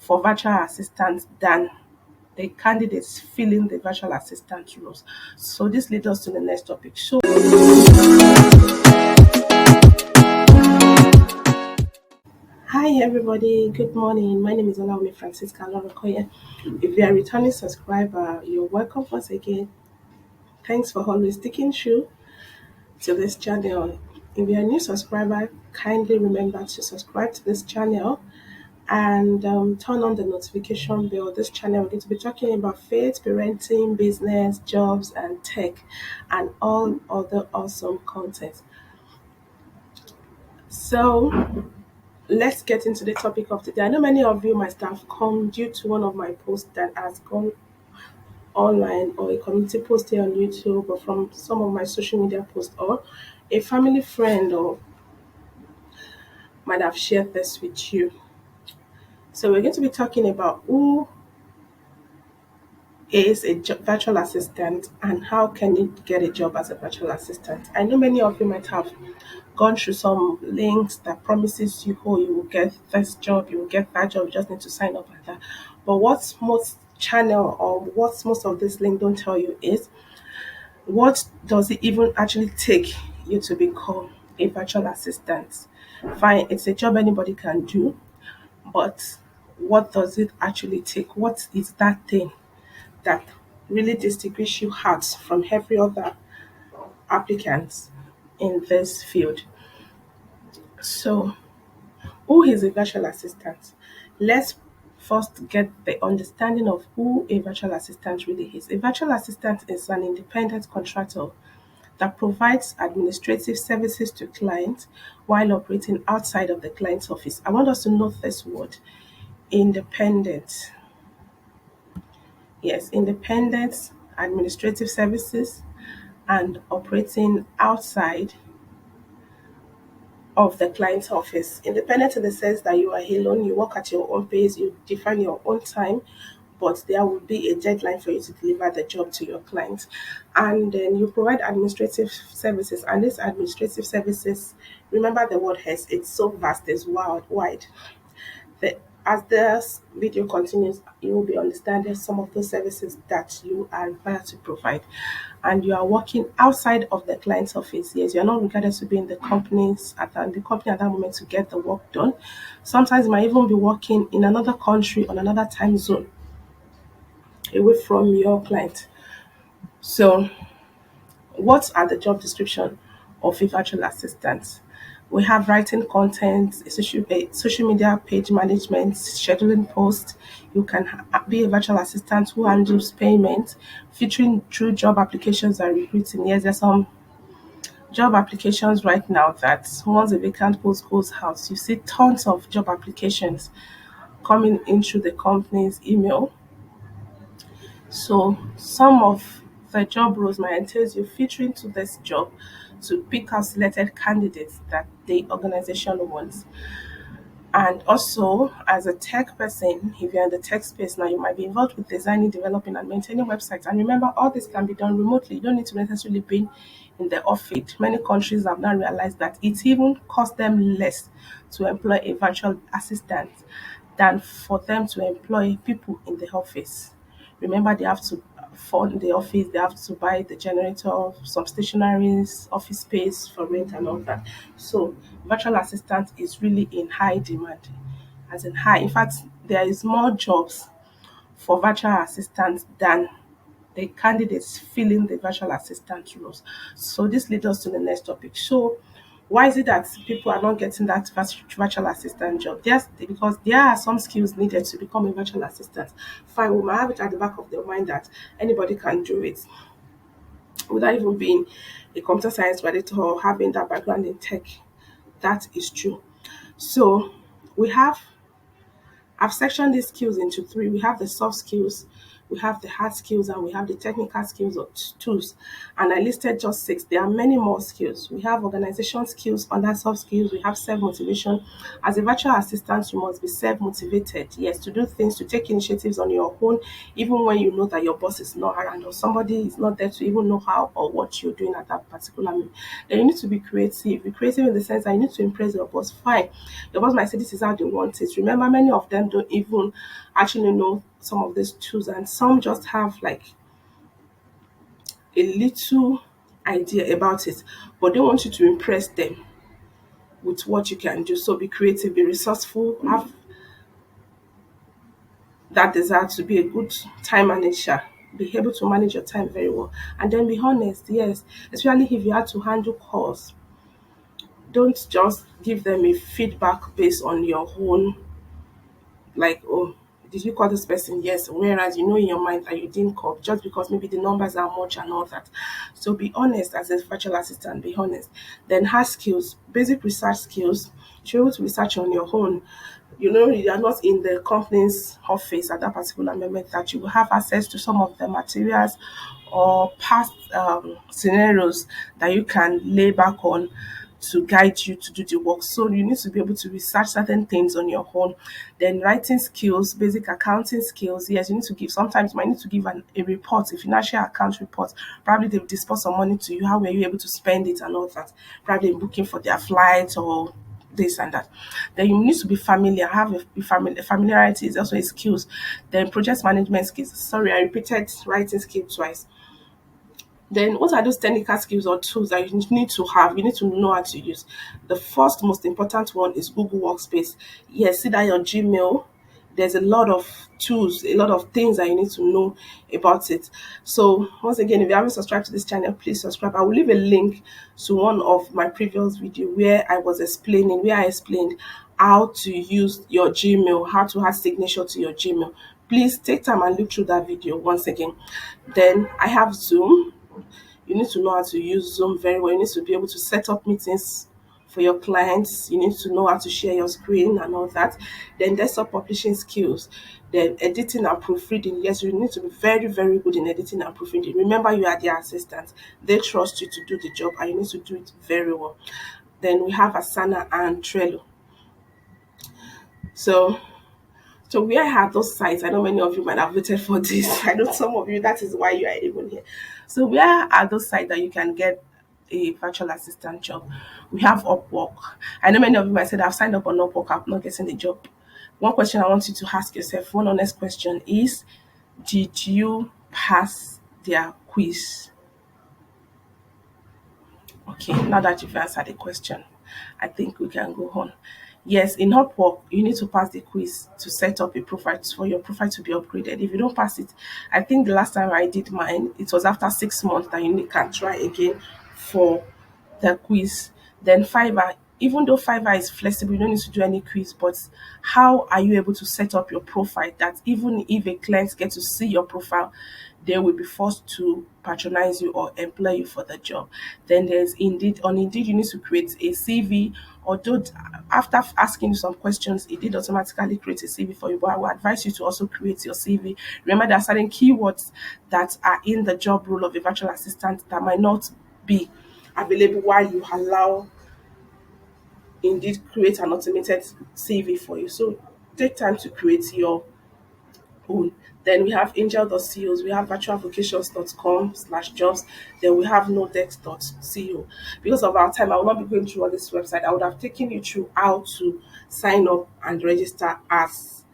for virtual assistants than the candidates filling the virtual assistant roles. So this leads us to the next topic. So hi everybody, good morning. My name is Olaume Francisca Lorokoye. If you are a returning subscriber, you're welcome once again. Thanks for always sticking true to this channel. If you're a new subscriber, kindly remember to subscribe to this channel and turn on the notification bell. This channel we're going to be talking about faith, parenting, business, jobs, and tech, and all other awesome content. So let's get into the topic of today. I know many of you might have come due to one of my posts that has gone online, or a community post here on YouTube, or from some of my social media posts, or a family friend or might have shared this with you. So we're going to be talking about who is a virtual assistant and how can you get a job as a virtual assistant. I know many of you might have gone through some links that promises you, oh, you will get this job, you will get that job, you just need to sign up like that. But what most channel or what most of this link don't tell you is what does it even actually take you to become a virtual assistant. Fine, it's a job anybody can do, but what does it actually take? What is that thing that really distinguish you out from every other applicant in this field? So, who is a virtual assistant? Let's first get the understanding of who a virtual assistant really is. A virtual assistant is an independent contractor that provides administrative services to clients while operating outside of the client's office. I want us to note this word, independent. Yes, independent administrative services and operating outside of the client's office. Independent in the sense that you are alone, you work at your own pace, you define your own time, but there will be a deadline for you to deliver the job to your client. And then you provide administrative services, and these administrative services, remember the word has, it's so vast, it's wide. As this video continues, you will be understanding some of those services that you are required to provide. And you are working outside of the client's office. Yes, you're not regarded to be in the the company at that moment to get the work done. Sometimes you might even be working in another country on another time zone away from your client. So what are the job description of a virtual assistant? We have writing content, social media page management, scheduling posts. You can be a virtual assistant who handles payment, featuring through job applications and recruiting. Yes, there's some job applications right now that once a vacant post goes out, you see tons of job applications coming into the company's email. So some of the job roles might entail you featuring to this job to pick out selected candidates that the organization wants. And also, as a tech person, if you're in the tech space now, you might be involved with designing, developing, and maintaining websites. And remember, all this can be done remotely. You don't need to necessarily be in the office. Many countries have now realized that it even costs them less to employ a virtual assistant than for them to employ people in the office. Remember, they have to fund the office, they have to buy the generator, some stationaries, office space for rent, and all that. So, virtual assistant is really in high demand, as in high. In fact, there is more jobs for virtual assistants than the candidates filling the virtual assistant roles. So this leads us to the next topic. So why is it that people are not getting that virtual assistant job? Yes, because there are some skills needed to become a virtual assistant. Fine, we might have it at the back of their mind that anybody can do it without even being a computer science graduate or having that background in tech. That is true. So we have I've sectioned these skills into three. We have the soft skills, we have the hard skills, and we have the technical skills or tools. And I listed just six. There are many more skills. We have organization skills, under soft skills, we have self motivation. As a virtual assistant, you must be self motivated, yes, to do things, to take initiatives on your own, even when you know that your boss is not around or somebody is not there to even know how or what you're doing at that particular moment. Then you need to be creative. Be creative in the sense that you need to impress your boss. Fine. Your boss might say this is how they want it. Remember, many of them don't even actually know some of these tools, and some just have like a little idea about it, but they want you to impress them with what you can do. So be creative, be resourceful, have that desire to be a good time manager, be able to manage your time very well, and then be honest. Yes, especially if you had to handle calls, don't just give them a feedback based on your own, like, oh, did you call this person? Yes, whereas you know in your mind that you didn't call, just because maybe the numbers are much and all that. So be honest as a virtual assistant, be honest. Then hard skills, basic research skills. You should be able to research on your own. You know, you are not in the company's office at that particular moment, that you will have access to some of the materials or past scenarios that you can lay back on to guide you to do the work. So you need to be able to research certain things on your own. Then writing skills, basic accounting skills. Yes, you need to give. Sometimes you might need to give a report, a financial account report. Probably they've disbursed some money to you. How were you able to spend it and all that? Probably booking for their flights or this and that. Then you need to be familiar. Have a familiarity is also a skills. Then project management skills. Sorry, I repeated writing skill twice. Then what are those technical skills or tools that you need to have? You need to know how to use. The first most important one is Google Workspace. Yes, see that your Gmail. There's a lot of tools, a lot of things that you need to know about it. So once again, if you haven't subscribed to this channel, please subscribe. I will leave a link to one of my previous video where I explained how to use your Gmail, how to add signature to your Gmail. Please take time and look through that video once again. Then I have Zoom. You need to know how to use Zoom very well. You need to be able to set up meetings for your clients. You need to know how to share your screen and all that. Then desktop publishing skills. Then editing and proofreading. Yes, you need to be very, very good in editing and proofreading. Remember, you are their assistant. They trust you to do the job, and you need to do it very well. Then we have Asana and Trello. So where are those sites? I know many of you might have voted for this. I know some of you, that is why you are even here. So where are those sites that you can get a virtual assistant job? We have Upwork. I know many of you might say, I've signed up on Upwork, I'm not getting the job. One question I want you to ask yourself, one honest question is, did you pass their quiz? Okay, now that you've answered the question, I think we can go on. Yes, in Upwork, you need to pass the quiz to set up a profile for your profile to be upgraded. If you don't pass it, I think the last time I did mine, it was after 6 months that can try again for the quiz. Then Fiverr, even though Fiverr is flexible, you don't need to do any quiz, but how are you able to set up your profile that even if a client gets to see your profile, they will be forced to patronize you or employ you for the job? Then there's Indeed. On Indeed, you need to create a CV. Although after asking you some questions, it did automatically create a CV for you, but I would advise you to also create your CV. Remember, there are certain keywords that are in the job role of a virtual assistant that might not be available while you allow Indeed create an automated CV for you. So take time to create your own. Then we have angel.cos, we have virtualvocations.com/jobs, then we have nodex.co. Because of our time, I will not be going through all this website. I would have taken you through how to sign up and register as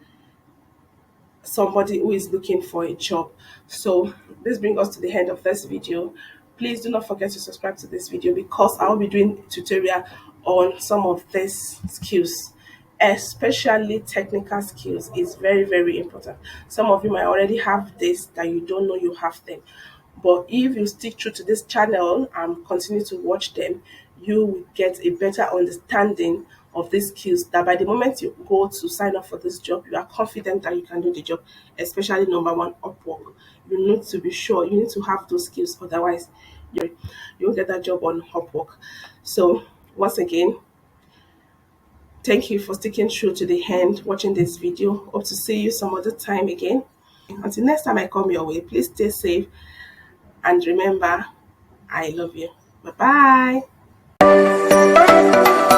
somebody who is looking for a job. So this brings us to the end of this video. Please do not forget to subscribe to this video, because I will be doing tutorial on some of these skills, especially technical skills. Is very, very important. Some of you might already have this that you don't know you have them, but if you stick true to this channel and continue to watch them, you will get a better understanding of these skills, that by the moment you go to sign up for this job, you are confident that you can do the job. Especially number one, Upwork. You need to be sure, you need to have those skills, otherwise you'll get that job on Upwork. So once again, thank you for sticking through to the end, watching this video. Hope to see you some other time again. Until next time I come your way, please stay safe and remember, I love you. Bye bye.